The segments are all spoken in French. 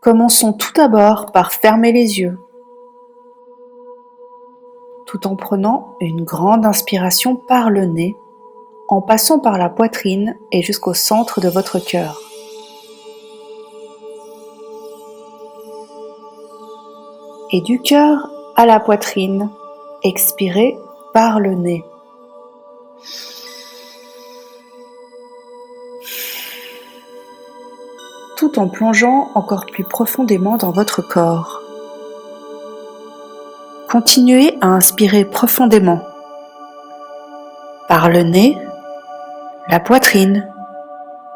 Commençons tout d'abord par fermer les yeux, tout en prenant une grande inspiration par le nez, en passant par la poitrine et jusqu'au centre de votre cœur. Et du cœur à la poitrine, expirez par le nez. Tout en plongeant encore plus profondément dans votre corps. Continuez à inspirer profondément par le nez, la poitrine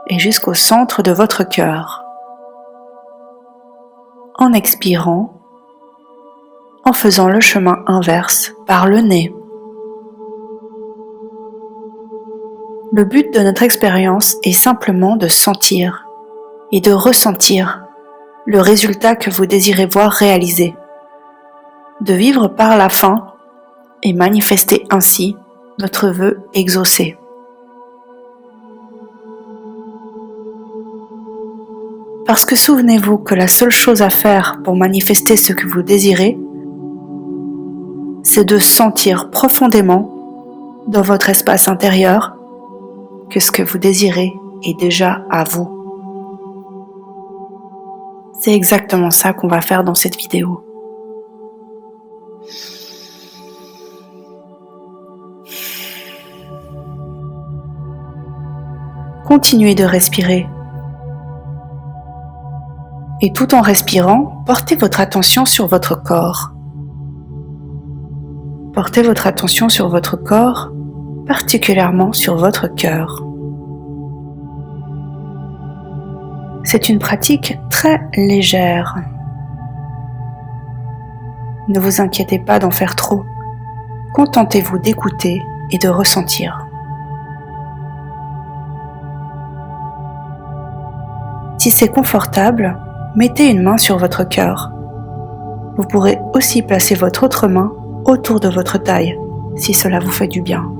et jusqu'au centre de votre cœur. En expirant, en faisant le chemin inverse par le nez. Le but de notre expérience est simplement de sentir et de ressentir le résultat que vous désirez voir réalisé, de vivre par la faim et manifester ainsi votre vœu exaucé. Parce que souvenez-vous que la seule chose à faire pour manifester ce que vous désirez, c'est de sentir profondément dans votre espace intérieur que ce que vous désirez est déjà à vous. C'est exactement ça qu'on va faire dans cette vidéo. Continuez de respirer. Et tout en respirant, portez votre attention sur votre corps. Portez votre attention sur votre corps, particulièrement sur votre cœur. C'est une pratique très légère. Ne vous inquiétez pas d'en faire trop. Contentez-vous d'écouter et de ressentir. Si c'est confortable, mettez une main sur votre cœur. Vous pourrez aussi placer votre autre main autour de votre taille, si cela vous fait du bien.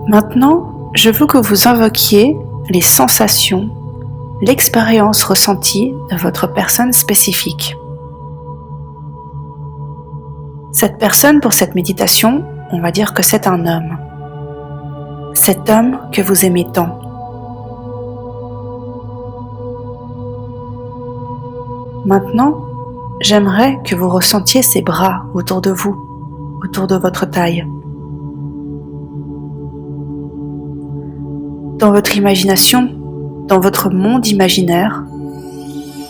Maintenant, je veux que vous invoquiez les sensations, l'expérience ressentie de votre personne spécifique. Cette personne, pour cette méditation, on va dire que c'est un homme. Cet homme que vous aimez tant. Maintenant, j'aimerais que vous ressentiez ses bras autour de vous, autour de votre taille. Dans votre imagination, dans votre monde imaginaire,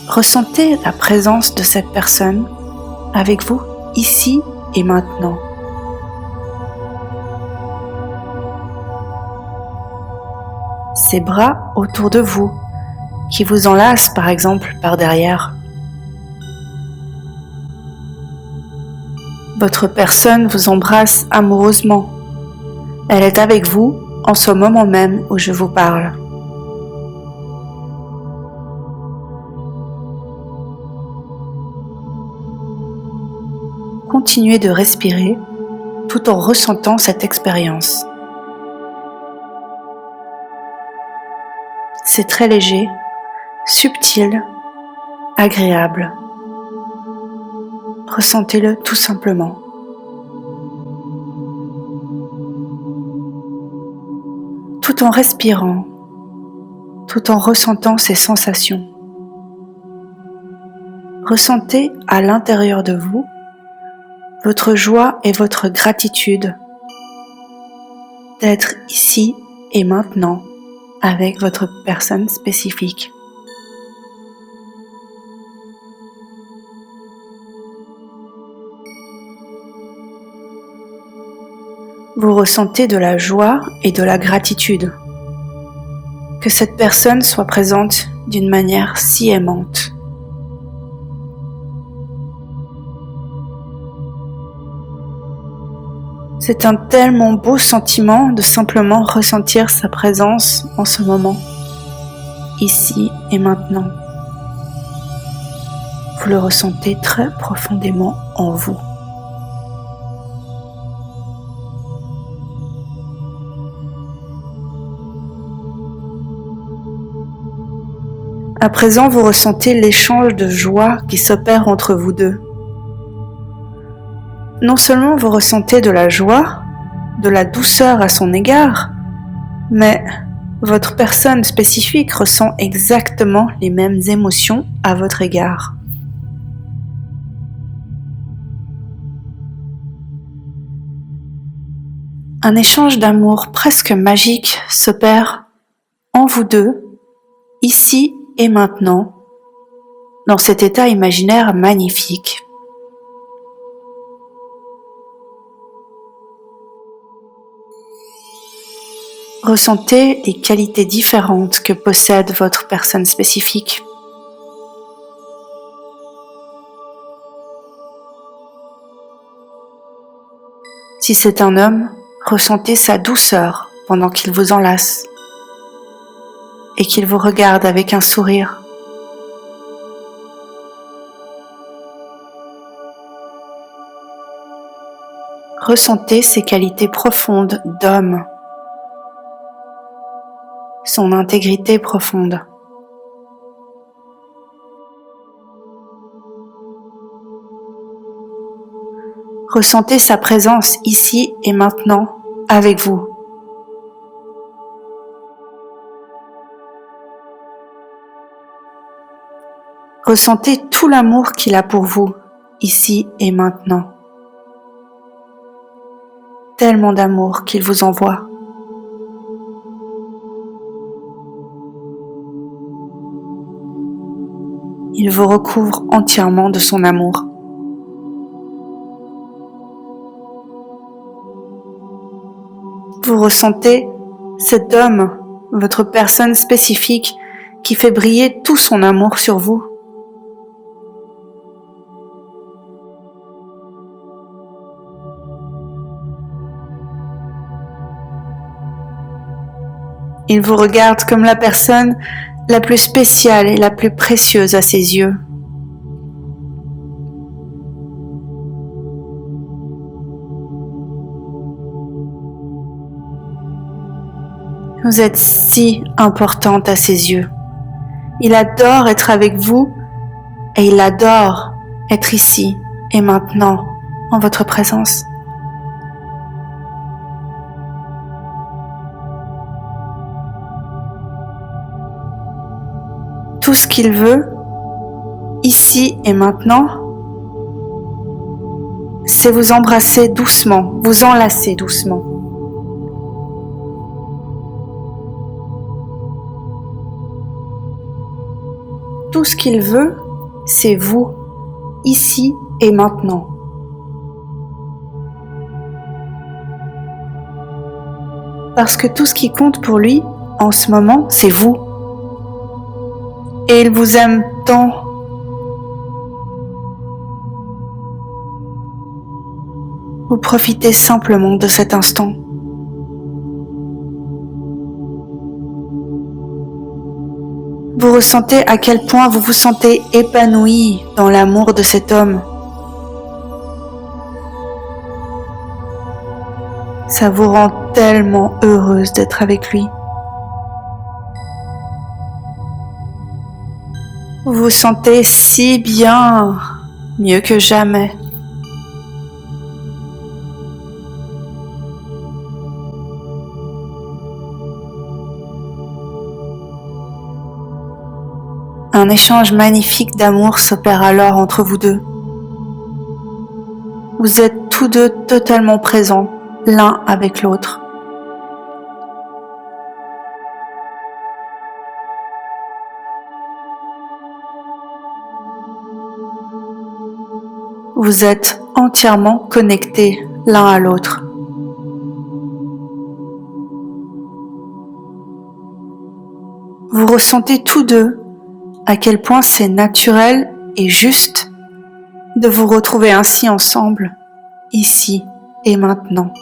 ressentez la présence de cette personne avec vous ici et maintenant. Ses bras autour de vous, qui vous enlacent par exemple par derrière. Votre personne vous embrasse amoureusement. Elle est avec vous en ce moment même où je vous parle. Continuez de respirer tout en ressentant cette expérience. C'est très léger, subtil, agréable. Ressentez-le tout simplement. Tout en respirant, tout en ressentant ces sensations. Ressentez à l'intérieur de vous votre joie et votre gratitude d'être ici et maintenant avec votre personne spécifique. Vous ressentez de la joie et de la gratitude. Que cette personne soit présente d'une manière si aimante. C'est un tellement beau sentiment de simplement ressentir sa présence en ce moment, ici et maintenant. Vous le ressentez très profondément en vous. À présent, vous ressentez l'échange de joie qui s'opère entre vous deux. Non seulement vous ressentez de la joie, de la douceur à son égard, mais votre personne spécifique ressent exactement les mêmes émotions à votre égard. Un échange d'amour presque magique s'opère en vous deux, ici et maintenant, dans cet état imaginaire magnifique. Ressentez les qualités différentes que possède votre personne spécifique. Si c'est un homme, ressentez sa douceur pendant qu'il vous enlace et qu'il vous regarde avec un sourire. Ressentez ses qualités profondes d'homme, son intégrité profonde. Ressentez sa présence ici et maintenant avec vous. Ressentez tout l'amour qu'il a pour vous, ici et maintenant. Tellement d'amour qu'il vous envoie. Il vous recouvre entièrement de son amour. Vous ressentez cet homme, votre personne spécifique, qui fait briller tout son amour sur vous. Il vous regarde comme la personne la plus spéciale et la plus précieuse à ses yeux. Vous êtes si importante à ses yeux. Il adore être avec vous et il adore être ici et maintenant en votre présence. Tout ce qu'il veut, ici et maintenant, c'est vous embrasser doucement, vous enlacer doucement. Tout ce qu'il veut, c'est vous, ici et maintenant. Parce que tout ce qui compte pour lui, en ce moment, c'est vous. Et il vous aime tant. Vous profitez simplement de cet instant. Vous ressentez à quel point vous vous sentez épanoui dans l'amour de cet homme. Ça vous rend tellement heureuse d'être avec lui. Vous vous sentez si bien, mieux que jamais. Un échange magnifique d'amour s'opère alors entre vous deux. Vous êtes tous deux totalement présents, l'un avec l'autre. Vous êtes entièrement connectés l'un à l'autre. Vous ressentez tous deux à quel point c'est naturel et juste de vous retrouver ainsi ensemble, ici et maintenant.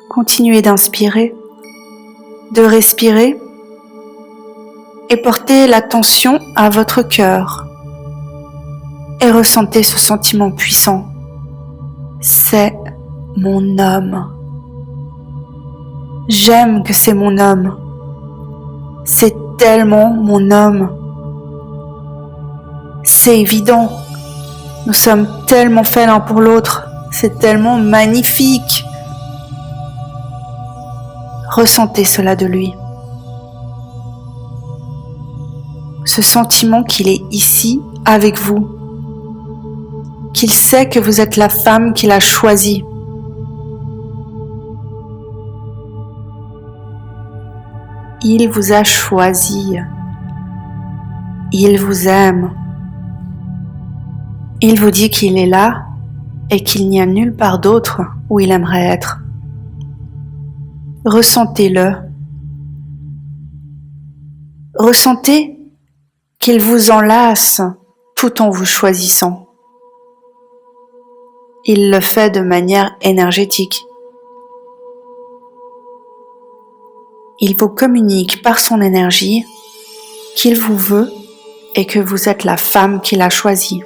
Continuez d'inspirer, de respirer et portez l'attention à votre cœur et ressentez ce sentiment puissant. C'est mon homme. J'aime que c'est mon homme. C'est tellement mon homme. C'est évident. Nous sommes tellement faits l'un pour l'autre. C'est tellement magnifique. Ressentez cela de lui. Ce sentiment qu'il est ici avec vous. Qu'il sait que vous êtes la femme qu'il a choisie. Il vous a choisi. Il vous aime. Il vous dit qu'il est là et qu'il n'y a nulle part d'autre où il aimerait être. Ressentez-le. Ressentez qu'il vous enlace tout en vous choisissant. Il le fait de manière énergétique. Il vous communique par son énergie qu'il vous veut et que vous êtes la femme qu'il a choisie.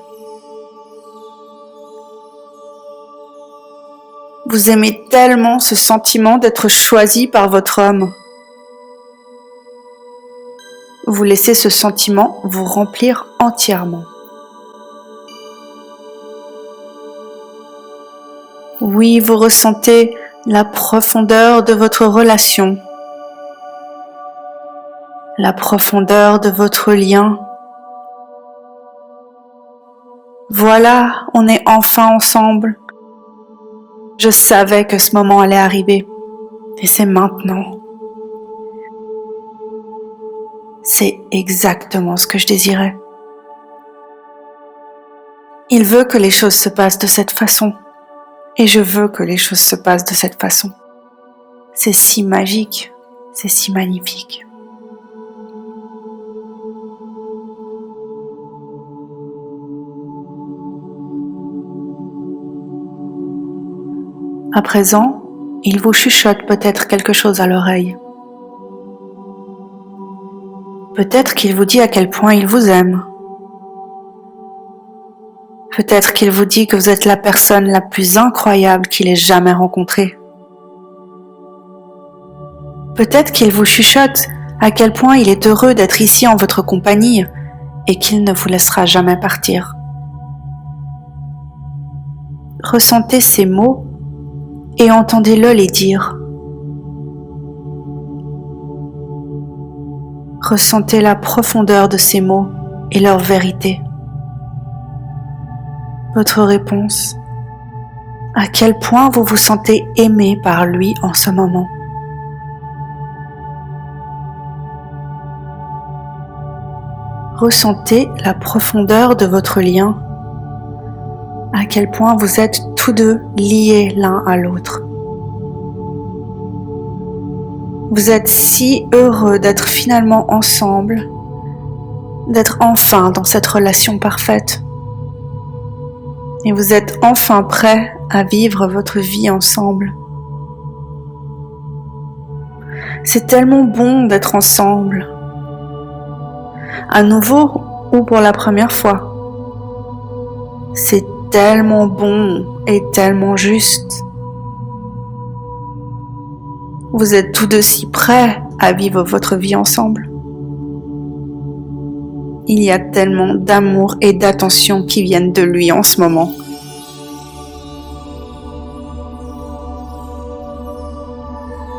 Vous aimez tellement ce sentiment d'être choisi par votre homme. Vous laissez ce sentiment vous remplir entièrement. Oui, vous ressentez la profondeur de votre relation, la profondeur de votre lien. Voilà, on est enfin ensemble. Je savais que ce moment allait arriver, et c'est maintenant. C'est exactement ce que je désirais. Il veut que les choses se passent de cette façon, et je veux que les choses se passent de cette façon. C'est si magique, c'est si magnifique. À présent, il vous chuchote peut-être quelque chose à l'oreille. Peut-être qu'il vous dit à quel point il vous aime. Peut-être qu'il vous dit que vous êtes la personne la plus incroyable qu'il ait jamais rencontrée. Peut-être qu'il vous chuchote à quel point il est heureux d'être ici en votre compagnie et qu'il ne vous laissera jamais partir. Ressentez ces mots et entendez-le les dire. Ressentez la profondeur de ces mots et leur vérité. Votre réponse, à quel point vous vous sentez aimé par lui en ce moment. Ressentez la profondeur de votre lien, à quel point vous êtes tous deux liés l'un à l'autre. Vous êtes si heureux d'être finalement ensemble, d'être enfin dans cette relation parfaite. Et vous êtes enfin prêts à vivre votre vie ensemble. C'est tellement bon d'être ensemble. À nouveau ou pour la première fois. C'est tellement bon et tellement juste. Vous êtes tous deux si prêts à vivre votre vie ensemble. Il y a tellement d'amour et d'attention qui viennent de lui en ce moment.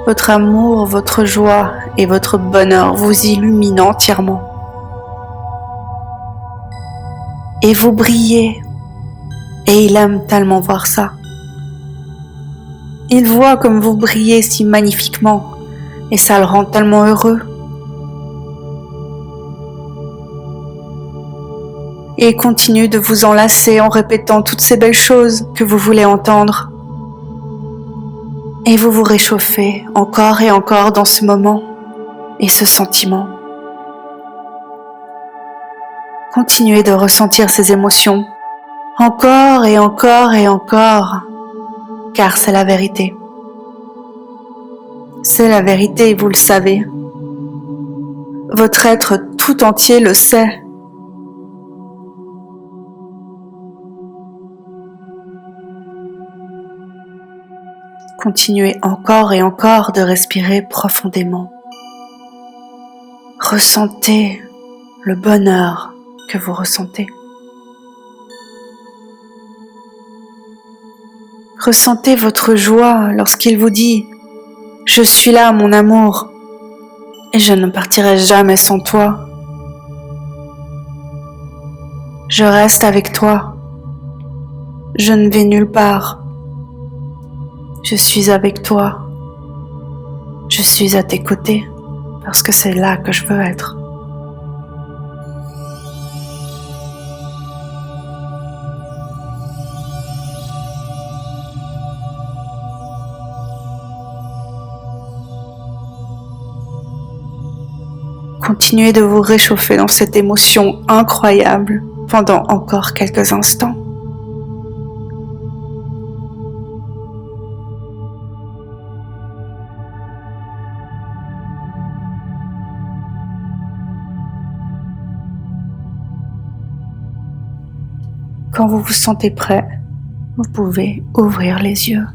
Votre amour, votre joie et votre bonheur vous illuminent entièrement. Et vous brillez. Et il aime tellement voir ça. Il voit comme vous brillez si magnifiquement et ça le rend tellement heureux. Et il continue de vous enlacer en répétant toutes ces belles choses que vous voulez entendre. Et vous vous réchauffez encore et encore dans ce moment et ce sentiment. Continuez de ressentir ces émotions encore et encore et encore, car c'est la vérité. C'est la vérité et vous le savez. Votre être tout entier le sait. Continuez encore et encore de respirer profondément. Ressentez le bonheur que vous ressentez. Ressentez votre joie lorsqu'il vous dit « Je suis là, mon amour, et je ne partirai jamais sans toi. Je reste avec toi. Je ne vais nulle part. Je suis avec toi. Je suis à tes côtés parce que c'est là que je veux être. » Continuez de vous réchauffer dans cette émotion incroyable pendant encore quelques instants. Quand vous vous sentez prêt, vous pouvez ouvrir les yeux.